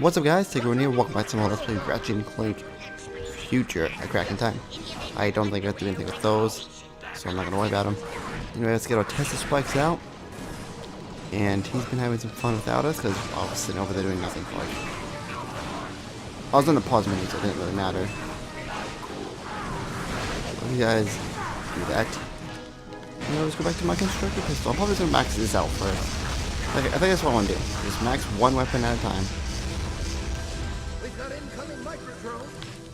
What's up guys, Tigger here, welcome back to more Let's Play Ratchet Clank Future at Crack in Time. I don't think I have to do anything with those, so I'm not going to worry about them. Anyway, let's get our Tesla spikes out. And he's been having some fun without us, because I was sitting over there doing nothing for like... I was in the pause menu, so it didn't really matter. Let you guys do that. And I'll just go back to my constructor pistol. I'm probably going to max this out first. I think that's what I want to do. Just max one weapon at a time.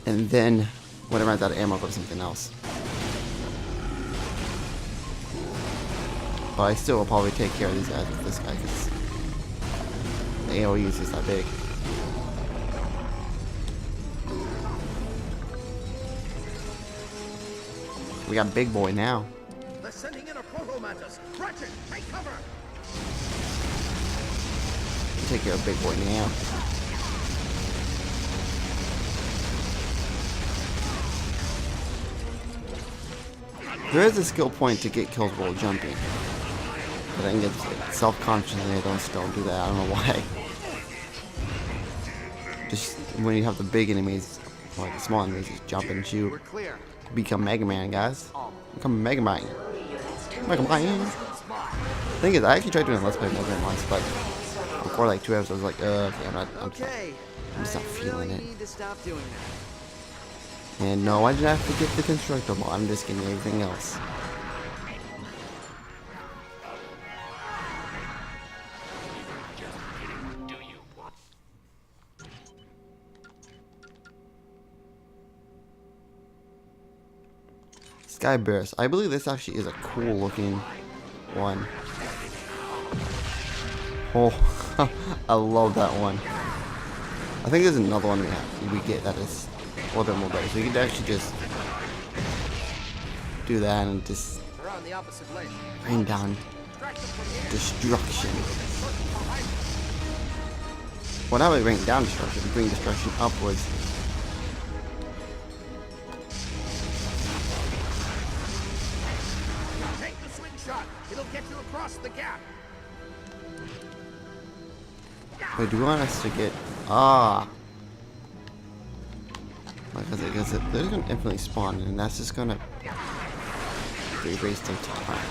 And then, when I run out of ammo, I'll go to something else. But I still will probably take care of these guys with this guy, because the AoE is just that big. We got Big Boy now. They're sending in a proto mantis. Ratchet, take cover. Take care of Big Boy now. There is a skill point to get kills while jumping, but I think it's like self-conscious and they still do that. I don't know why. Just when you have the big enemies, like the small enemies, just jump and shoot. Become Mega Man, guys. Become Mega Man. Mega Man. The thing is, I actually tried doing a Let's Play Mega Man once, but before like 2 episodes, I was like, I'm just not feeling it. And no, I didn't have to get the constructible. I'm just getting everything else. Sky Burst. I believe this actually is a cool looking one. Oh, I love that one. I think there's another one we get that is a little bit more better. So you can actually just do that and just rain down destruction. Well, not really rain down destruction, but bring destruction upwards. Take the swing shot. It'll get you across the gap. Wait, do we want us to get... Because they're going to infinitely spawn, and that's just going to erase their time.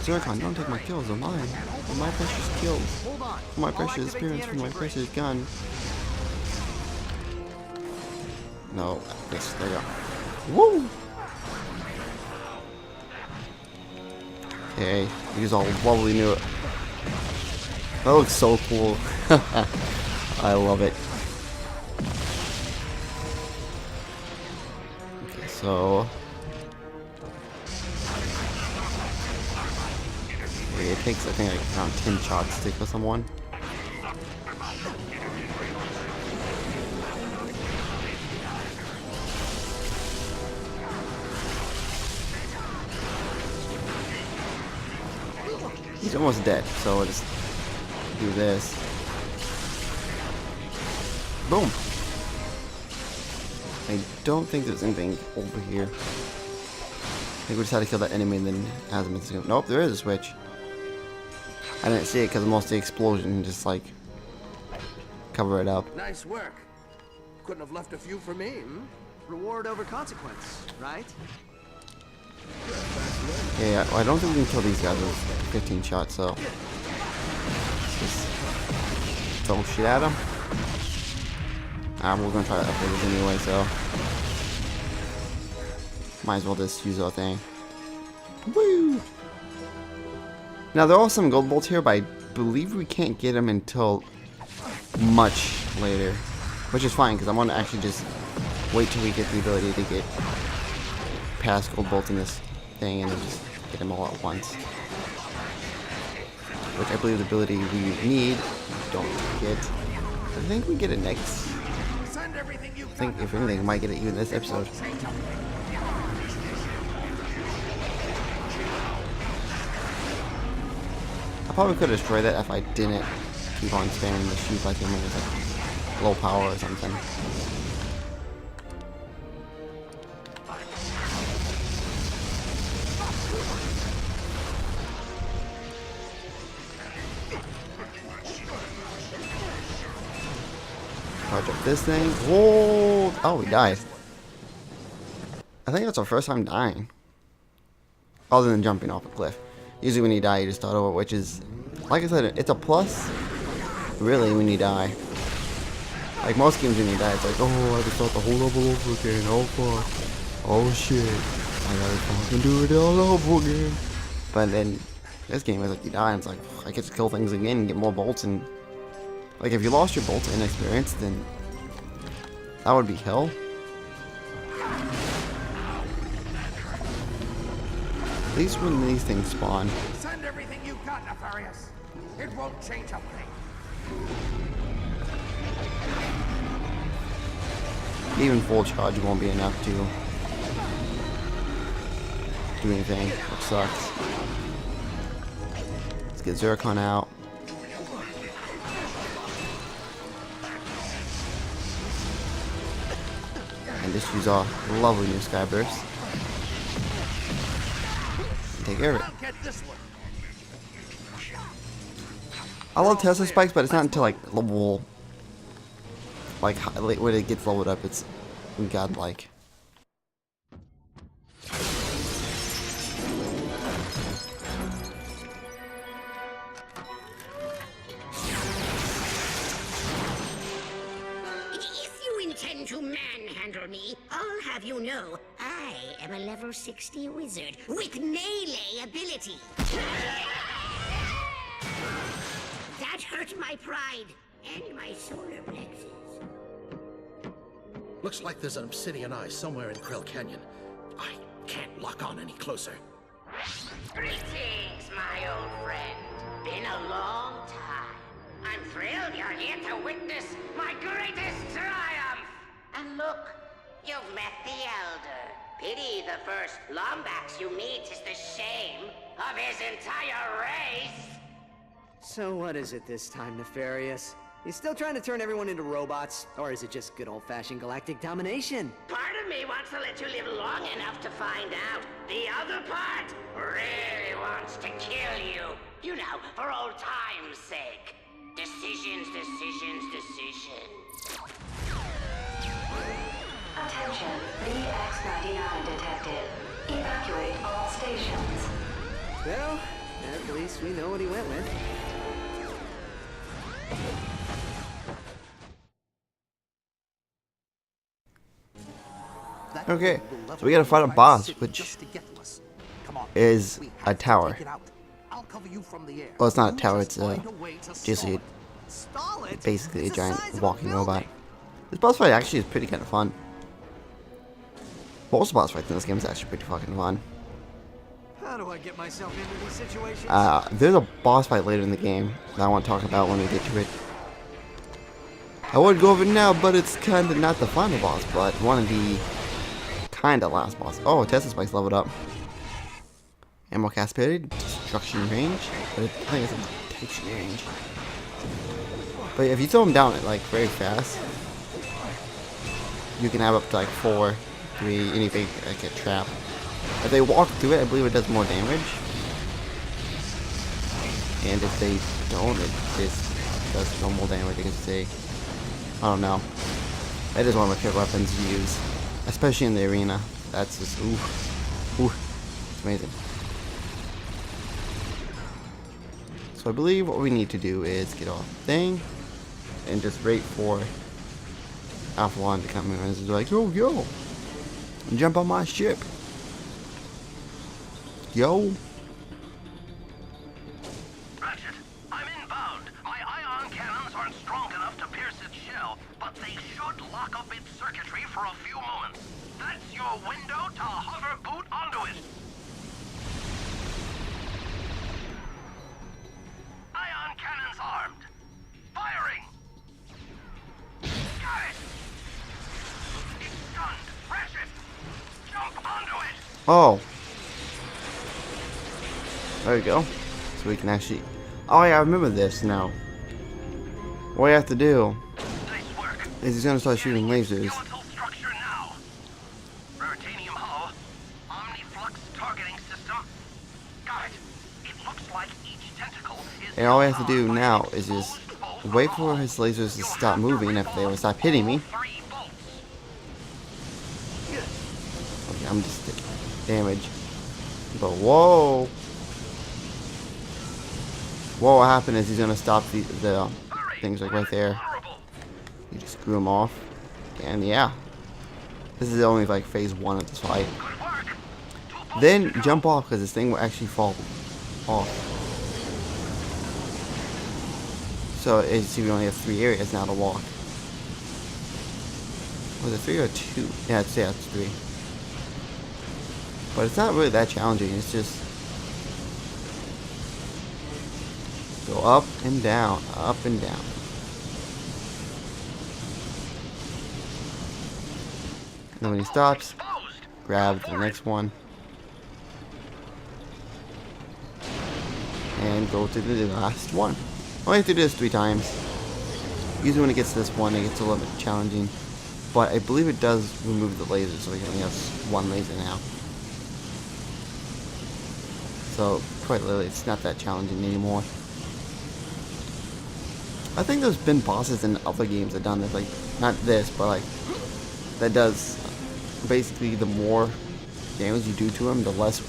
Zircon, don't take my kills, they're mine. For my precious kills. For my precious experience, for my precious gun. No, this, there you go. Woo! Okay, use all lovely new... That looks so cool. I love it. Okay, so it takes, I think, like around 10 shots to kill someone. He's almost dead, so we'll just do this. Boom. I don't think there's anything over here. I think we just had to kill that enemy and then has him. Nope, there is a switch. I didn't see it because most of the explosion just like cover it up. Nice work. Couldn't have left a few for me. Reward over consequence, right? Yeah, well, I don't think we can kill these guys with 15 shots, so just throw shit at them. We're gonna try to upload this anyway, so might as well just use our thing. Woo! Now there are some gold bolts here, but I believe we can't get them until much later, which is fine because I want to actually just wait till we get the ability to get past gold bolts in this thing and then just get them all at once. Which I believe the ability we need, don't get. I think we get it next. I think if anything, we might get it even this episode. I probably could destroy that if I didn't keep on spamming the shoot like him when it's like low power or something. Charge up this thing. Whoa! Oh, we died. I think that's our first time dying. Other than jumping off a cliff. Usually when you die, you just start over, which is, like I said, it's a plus. Really, when you die. Like most games when you die, it's like, oh, I just start the whole level over again. Oh, fuck. Oh, shit. I gotta fucking do it all over again. But then, this game is like you die, and it's like, I get to kill things again and get more bolts, and like if you lost your bolts inexperience, then that would be hell. At least when these things spawn. Send everything you got, Nefarious. It won't change a thing. Even full charge won't be enough to do anything, which sucks. Let's get Zircon out. And just use our lovely new Skyburst. And take care of it. I'll get this one. I love Tesla spikes, but it's not until like level, like when it gets leveled up, it's godlike. If you intend to manhandle me, I'll have you know I am a level 60 wizard with melee ability. That hurt my pride and my solar plexus. Looks like there's an obsidian eye somewhere in Krill Canyon. I can't lock on any closer. Greetings, my old friend. Been a long time. I'm thrilled you're here to witness my greatest triumph. And look, you've met the Elder. Pity the first Lombax you meet is the shame of his entire race. So what is it this time, Nefarious? You still trying to turn everyone into robots? Or is it just good old-fashioned galactic domination? Part of me wants to let you live long enough to find out. The other part really wants to kill you. You know, for old time's sake. Decisions, decisions, decisions. Attention, VX-99 detected. Evacuate all stations. Well, at least we know what he went with. Okay, so we gotta fight a boss, which is a tower. Well, it's not a tower, it's just basically a giant walking robot. This boss fight actually is pretty kind of fun. Most boss fights in this game is actually pretty fucking fun. How do I get myself into these situations? There's a boss fight later in the game that I want to talk about when we get to it. I would go over it now, but it's kind of not the final boss, but one of the kind of last boss. Oh, Tesla Spike's leveled up. Ammo capacitor, destruction range, but I think it's a detection range. But if you throw them down like very fast, you can have up to like 4, 3, anything like a trap. If they walk through it, I believe it does more damage. And if they don't, it just does normal damage. You can see. I don't know. That is one of my favorite weapons to use, especially in the arena. That's just ooh, it's amazing. So I believe what we need to do is get off the thing and just wait for Alpha 1 to come in and is like, yo, jump on my ship. Yo. Ratchet, I'm inbound. My ion cannons aren't strong enough to pierce its shell, but they should lock up its circuitry for a few moments. That's your window to hover boot onto it. Ion cannons armed. Firing. Got it. It's stunned. Ratchet, jump onto it. Oh. There we go. So we can actually... Oh yeah, I remember this now. What you have to do Nice work. is he's gonna start shooting lasers. Skeletal structure now. Veritanium hull. Omniflux targeting system. Got it. It looks like each tentacle is And all we have to do powered by now an is just exposed wait for his lasers to stop moving if they would stop hitting me. 3 bolts. Okay, I'm just taking damage. But whoa! What happened is he's gonna stop the things like right there. You just screw him off. And yeah. This is only like phase 1 of this fight. Then jump off because this thing will actually fall off. So as you see, we only have 3 areas now to walk. Was it 3 or 2? Yeah, it's 3. But it's not really that challenging. It's just go up and down, up and down. And then when he stops, grab the next one. And go to the last one. Only have to do this 3 times. Usually when it gets to this one, it gets a little bit challenging. But I believe it does remove the laser, so we only have 1 laser now. So quite literally, it's not that challenging anymore. I think there's been bosses in other games that done this, like not this, but like that does basically the more damage you do to him, the less,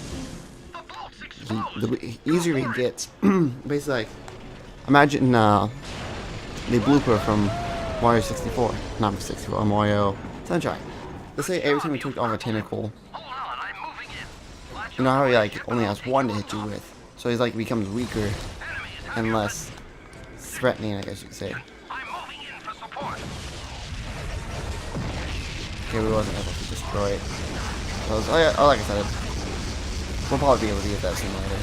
the easier he gets. Basically, like imagine the blooper from Mario 64, not 64, Mario Sunshine. Let's say every time you took off a tentacle, you know how he like only has 1 to hit you with, so he's like becomes weaker and less threatening, I guess you could say. Okay, we wasn't able to destroy it. So like I said, we'll probably be able to get that soon later.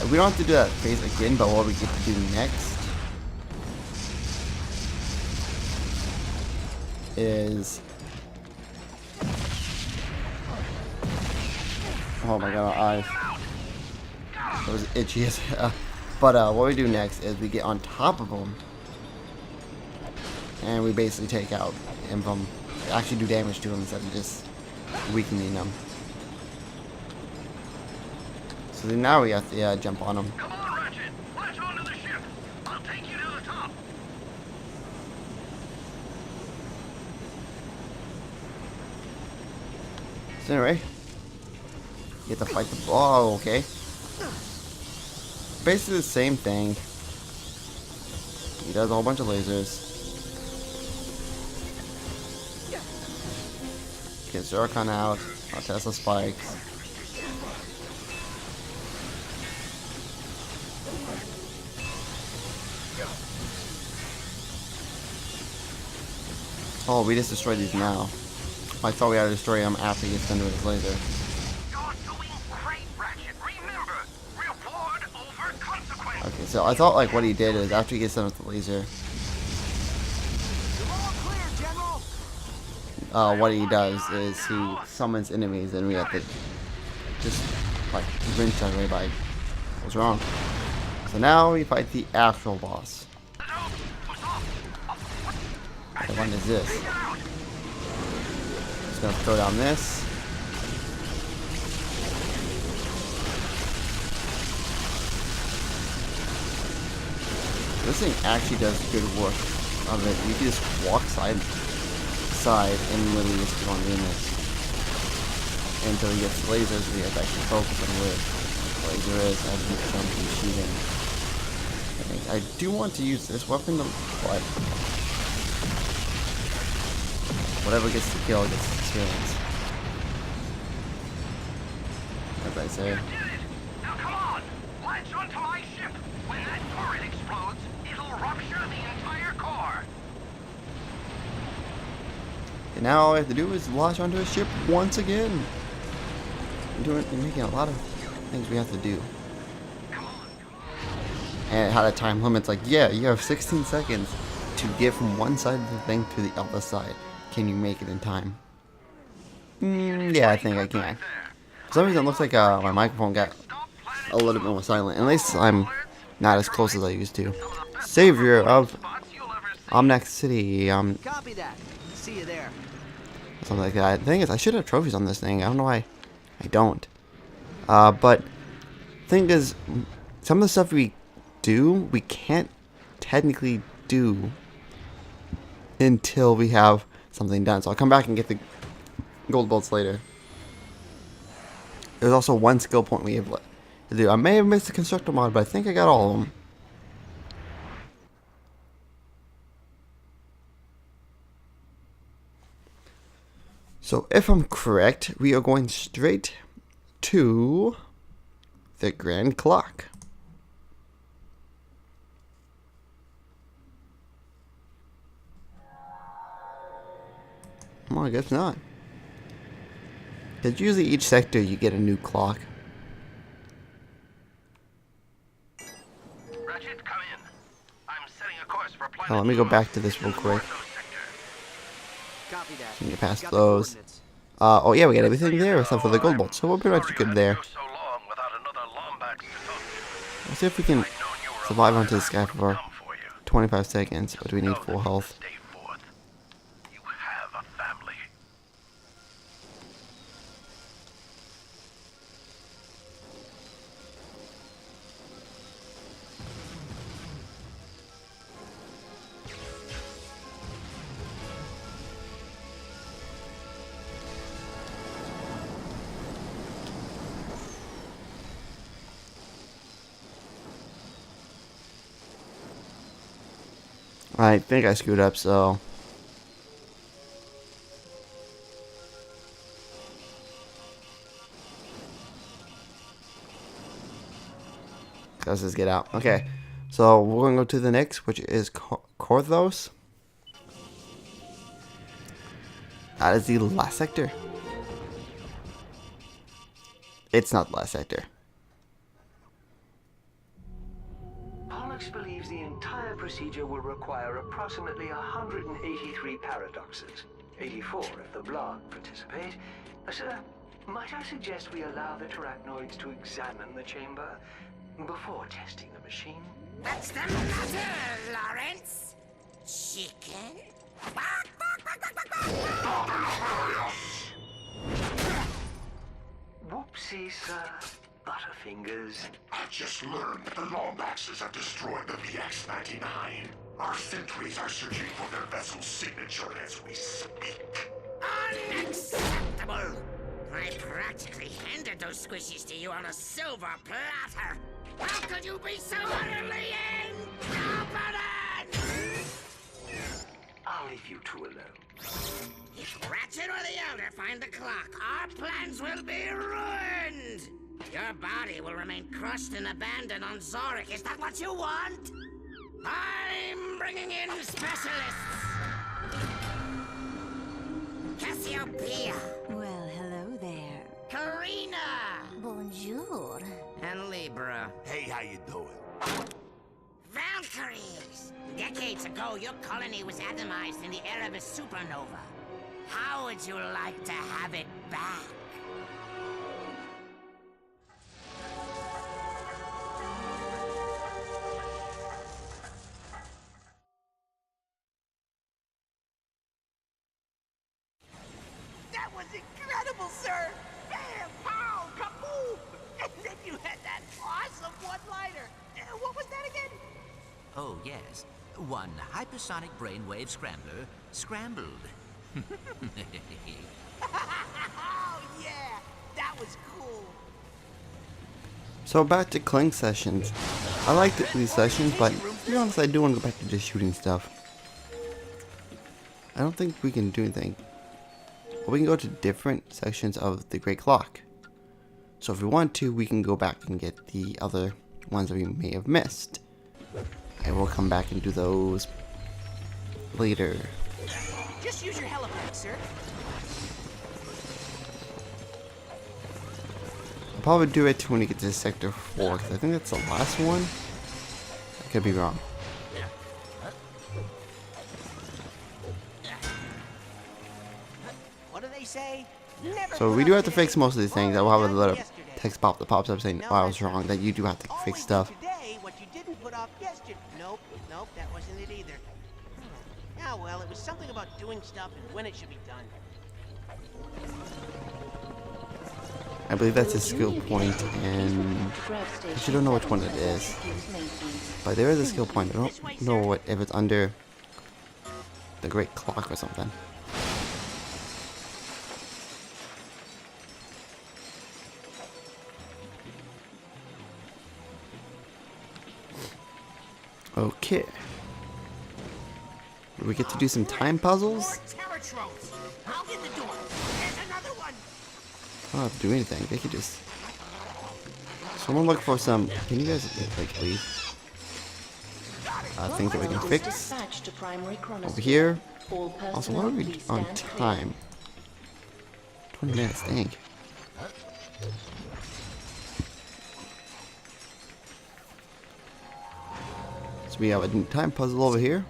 We don't have to do that phase again, but what we get to do next is, oh my god, my eyes. It was itchy as hell. But what we do next is we get on top of him, and we basically take out him from, actually do damage to him instead of just weakening him. So then now we have to jump on him. Come on, Ratchet. Latch onto the ship. I'll take you to the top. So anyway, you have to fight the, oh, okay. Basically the same thing. He does a whole bunch of lasers. Get Zircon out. I'll Tesla spikes. Oh, we just destroyed these now. I thought we had to destroy them after he gets done with his laser. You're doing great, Ratchet. Remember, reward over consequence. Okay, so I thought like what he did is after he gets done with the laser, what he does is he summons enemies and we have to just like wrench out everybody. What's wrong? So now we fight the actual boss. The one is this. Just gonna throw down this. This thing actually does good work of it. You can just walk side and literally just keep on doing this until he gets lasers. We have to actually focus on where the laser is as we jump and shoot him. I do want to use this weapon, but whatever gets the kill gets the experience. As I say. You did it! Now come on! Latch onto my ship! When that turret explodes, it'll rupture the entire core! And now all we have to do is launch onto a ship once again. We're making a lot of things we have to do. And it had a time limit. It's like, yeah, you have 16 seconds to get from one side of the thing to the other side. Can you make it in time? Yeah, I think I can. For some reason, it looks like my microphone got a little bit more silent. At least I'm not as close as I used to. Savior of Omnax City. Copy that. See you there. Something like that. The thing is, I should have trophies on this thing. I don't know why I don't. But thing is, some of the stuff we do, we can't technically do until we have something done. So I'll come back and get the gold bolts later. There's also one skill point we have to do. I may have missed the constructor mod, but I think I got all of them. So if I'm correct, we are going straight to the grand clock. Well, I guess not. Because usually each sector you get a new clock. Ratchet, come in. I'm setting a course for planet. Oh, let me go back to this real quick. Copy that. So you get past Got the those. coordinates. Oh yeah, we got everything there except for the gold bolt. So we're pretty much good there. So long without another Lombax to talk to. Let's see if we can survive onto this guy for 25 seconds. Or do we need full health? Stay forth. You have a family. I think I screwed up, so... Let's just get out. Okay, so we're going to go to the next, which is Korthos. That is the last sector. It's not the last sector. Pollux believes the entire procedure will require approximately 183 paradoxes, 84 if the blog participate. Sir, might I suggest we allow the terrachnoids to examine the chamber before testing the machine? What's the matter, Lawrence? Chicken? Bark, bark, bark, bark, bark, bark. Whoopsie, sir. Butterfingers. I just learned the Lombaxes have destroyed the VX-99. Our sentries are searching for their vessel's signature as we speak. Unacceptable! I practically handed those squishies to you on a silver platter. How could you be so utterly incompetent? I'll leave you two alone. If Ratchet or the Elder find the clock, our plans will be ruined! Your body will remain crushed and abandoned on Zorik. Is that what you want? I'm bringing in specialists! Cassiopeia! Well, hello there. Karina! Bonjour. And Libra. Hey, how you doing? Valkyries! Decades ago, your colony was atomized in the air of a supernova. How would you like to have it back? That was incredible, sir! Bam! Pow! Kaboom! And then you had that awesome one-liner! What was that again? Oh, yes. One hypersonic brainwave scrambler scrambled. Oh, yeah! That was cool! So back to Clank sessions. I like these sessions, but to be honest, I do want to go back to just shooting stuff. I don't think we can do anything. But we can go to different sections of the Great Clock. So if we want to, we can go back and get the other ones that we may have missed. And we'll come back and do those later. Just use your helipad, sir. I'll probably do it when we get to Sector 4, because I think that's the last one. I could be wrong. What do they say? Never So put we up do have to today. fix most of these things. I will have a little Yesterday. text pop that pops up saying, No, oh, I was that's wrong, right. that you do have to Always fix do stuff. Today, what you didn't put off yesterday. Nope, that wasn't it either. Yeah, well, it was something about doing stuff and when it should be done. I believe that's a skill point, and I actually don't know which one it is. But there is a skill point. I don't know what if it's under the Great Clock or something. Okay. We get to do some time puzzles. I'll get the door. There's another one. I don't have to do anything. They could just. Someone look for some. Can you guys like leave? Things that we can fix over here. Also, what are we on time? 20 minutes. Dang. So we have a time puzzle over here.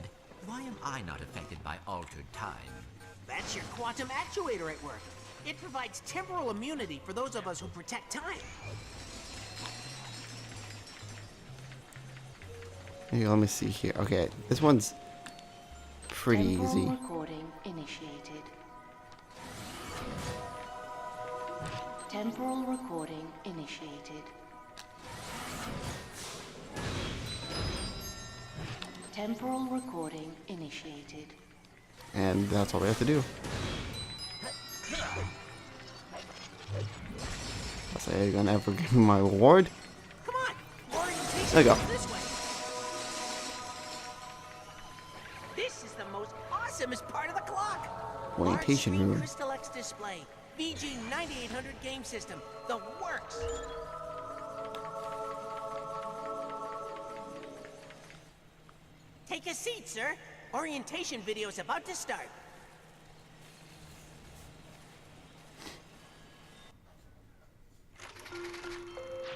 Why am I not affected by altered time? That's your quantum actuator at work. It provides temporal immunity for those of us who protect time. Here, let me see here. Okay, this one's pretty easy. Recording initiated. Temporal recording initiated. Temporal recording initiated. And that's all we have to do. I'll say, are you gonna ever give me my reward? Come on, orientation There you go. this way. This is the most awesomest part of the clock. Orientation Large screen room. Crystal X display, VG 9800 game system, the works. Take a seat, sir. Orientation video is about to start.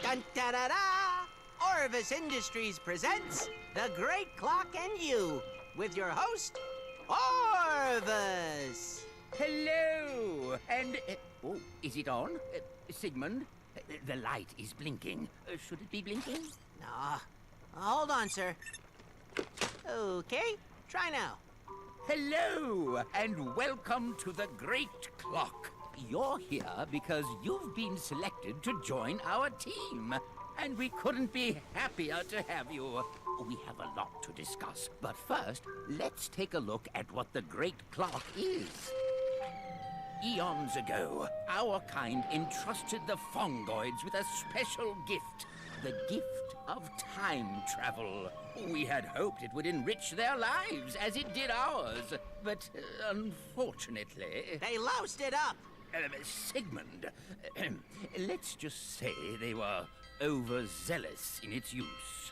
Dun da da da! Orvis Industries presents The Great Clock and You, with your host, Orvis. Hello, and oh, is it on, Sigmund? The light is blinking. Should it be blinking? Hold on, sir. Okay, try now. Hello, and welcome to the Great Clock. You're here because you've been selected to join our team, and we couldn't be happier to have you. We have a lot to discuss, but first, let's take a look at what the Great Clock is. Eons ago, our kind entrusted the Fongoids with a special gift. The gift of time travel. We had hoped it would enrich their lives as it did ours, but unfortunately... They loused it up! Sigmund, let's just say they were overzealous in its use.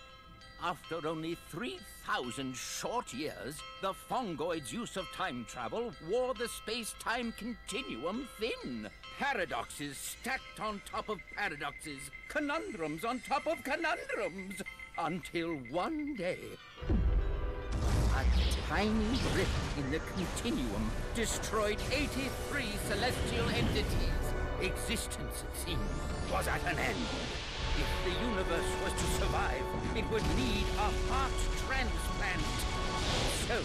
After only 3,000 short years, the Fongoids' use of time travel wore the space-time continuum thin. Paradoxes stacked on top of paradoxes, conundrums on top of conundrums, until one day, a tiny rift in the continuum destroyed 83 celestial entities. Existence, it seemed, was at an end. If the universe was to survive, it would need a heart transplant. So,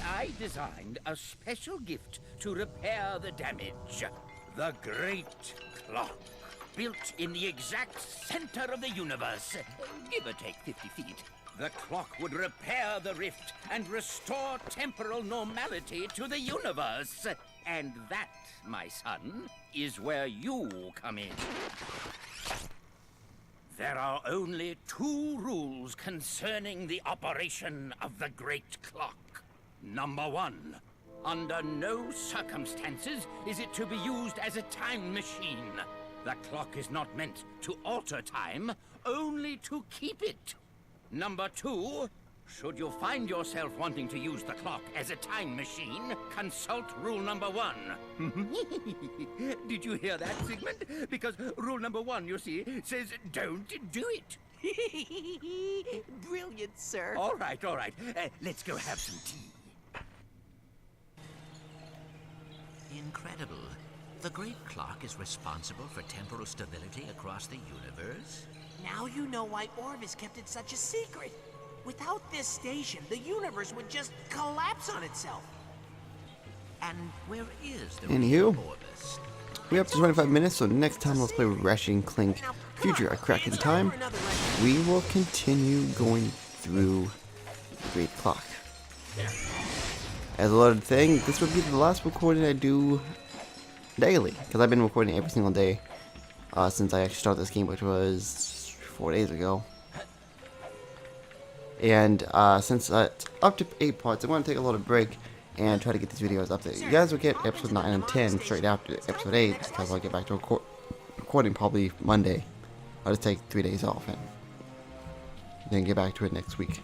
I designed a special gift to repair the damage. The Great Clock. Built in the exact center of the universe, give or take 50 feet. The clock would repair the rift and restore temporal normality to the universe. And that, my son, is where you come in. There are only 2 rules concerning the operation of the Great Clock. Number 1, under no circumstances is it to be used as a time machine. The clock is not meant to alter time, only to keep it. Number 2, should you find yourself wanting to use the clock as a time machine, consult rule number 1. Did you hear that, Sigmund? Because rule number 1, you see, says don't do it. Brilliant, sir. All right. Let's go have some tea. Incredible. The Great Clock is responsible for temporal stability across the universe? Now you know why Orvis kept it such a secret. Without this station, the universe would just collapse on itself. And where is the Anywho. real Orvis? we're up to 25 minutes, so next time let's play Ratchet Clank Future A Crack in Time. We will continue going through Great Clock. As a loaded thing, this will be the last recording I do daily, because I've been recording every single day since I actually started this game, which was 4 days ago. And since it's up to 8 parts, I'm going to take a little break and try to get these videos up there. You guys will get episode 9 and 10 straight after episode 8, because I'll get back to recording probably Monday. I'll just take 3 days off and then get back to it next week.